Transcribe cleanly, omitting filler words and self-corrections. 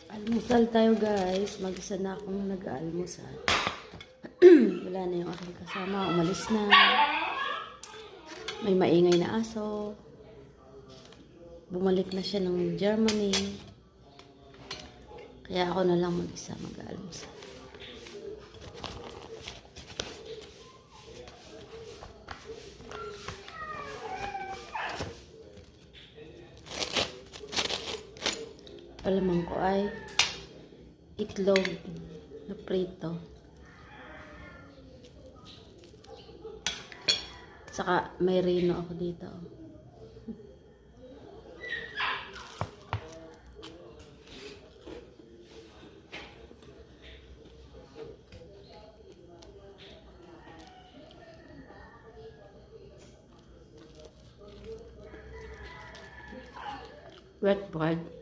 Almusal tayo guys. Mag-isa na akong nag-aalmusal. Wala na yung aking kasama. Umalis na. May maingay na aso. Bumalik na siya ng Germany. Kaya ako na lang mag-isa mag-aalmusal. Alamang ko ay itlog na prito. Saka may rino ako dito. Wet bread.